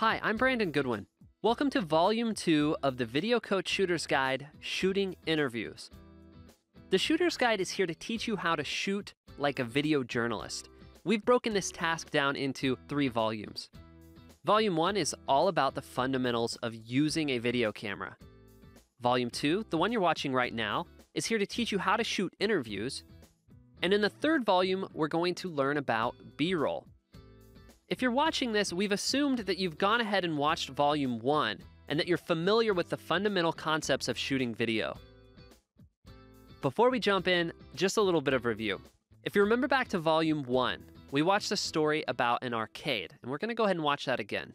Hi, I'm Brandon Goodwin. Welcome to Volume 2 of the Video Coach Shooter's Guide, Shooting Interviews. The Shooter's Guide is here to teach you how to shoot like a video journalist. We've broken this task down into 3 volumes. Volume 1 is all about the fundamentals of using a video camera. Volume 2, the one you're watching right now, is here to teach you how to shoot interviews. And in the 3rd volume, we're going to learn about B-roll. If you're watching this, we've assumed that you've gone ahead and watched Volume 1 and that you're familiar with the fundamental concepts of shooting video. Before we jump in, just a little bit of review. If you remember back to Volume 1, we watched a story about an arcade, and we're going to go ahead and watch that again.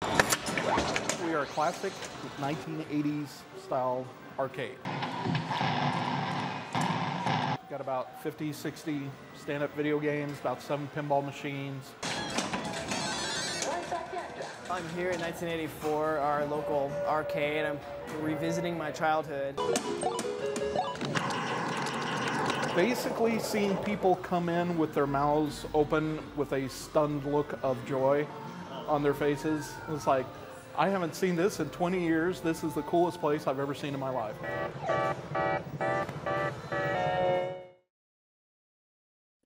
We are a classic 1980s style arcade. Got about 50, 60 stand-up video games, about 7 pinball machines. I'm here in 1984, our local arcade. I'm revisiting my childhood. Basically seeing people come in with their mouths open with a stunned look of joy on their faces. It's like, I haven't seen this in 20 years. This is the coolest place I've ever seen in my life.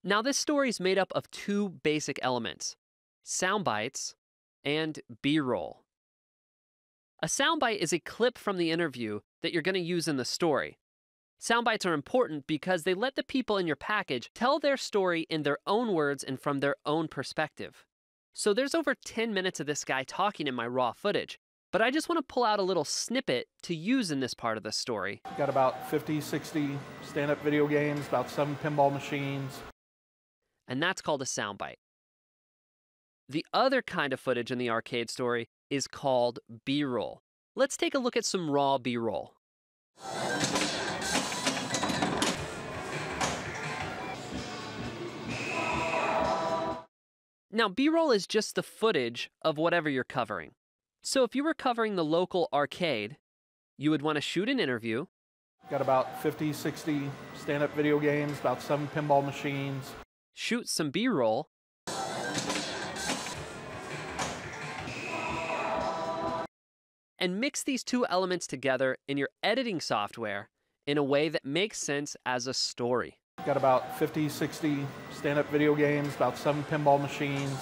Now, this story is made up of 2 basic elements: sound bites and B-roll. A soundbite is a clip from the interview that you're going to use in the story. Soundbites are important because they let the people in your package tell their story in their own words and from their own perspective. So there's over 10 minutes of this guy talking in my raw footage, but I just want to pull out a little snippet to use in this part of the story. Got about 50, 60 stand-up video games, about 7 pinball machines. And that's called a soundbite. The other kind of footage in the arcade story is called B-roll. Let's take a look at some raw B-roll. Now, B-roll is just the footage of whatever you're covering. So if you were covering the local arcade, you would want to shoot an interview. Got about 50, 60 stand-up video games, about 7 pinball machines. Shoot some B-roll. And mix these 2 elements together in your editing software in a way that makes sense as a story. Got about 50, 60 stand-up video games, about 7 pinball machines.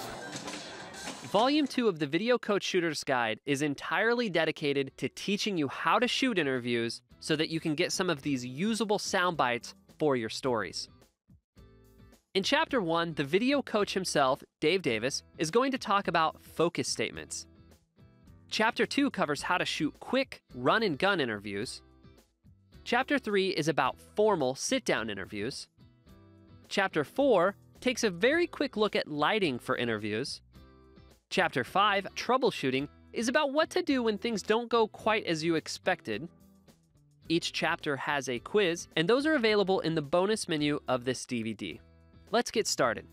Volume 2 of the Video Coach Shooter's Guide is entirely dedicated to teaching you how to shoot interviews so that you can get some of these usable sound bites for your stories. In Chapter 1, the video coach himself, Dave Davis, is going to talk about focus statements. Chapter 2 covers how to shoot quick run-and-gun interviews. Chapter 3 is about formal sit-down interviews. Chapter 4 takes a very quick look at lighting for interviews. Chapter 5, troubleshooting, is about what to do when things don't go quite as you expected. Each chapter has a quiz, and those are available in the bonus menu of this DVD. Let's get started.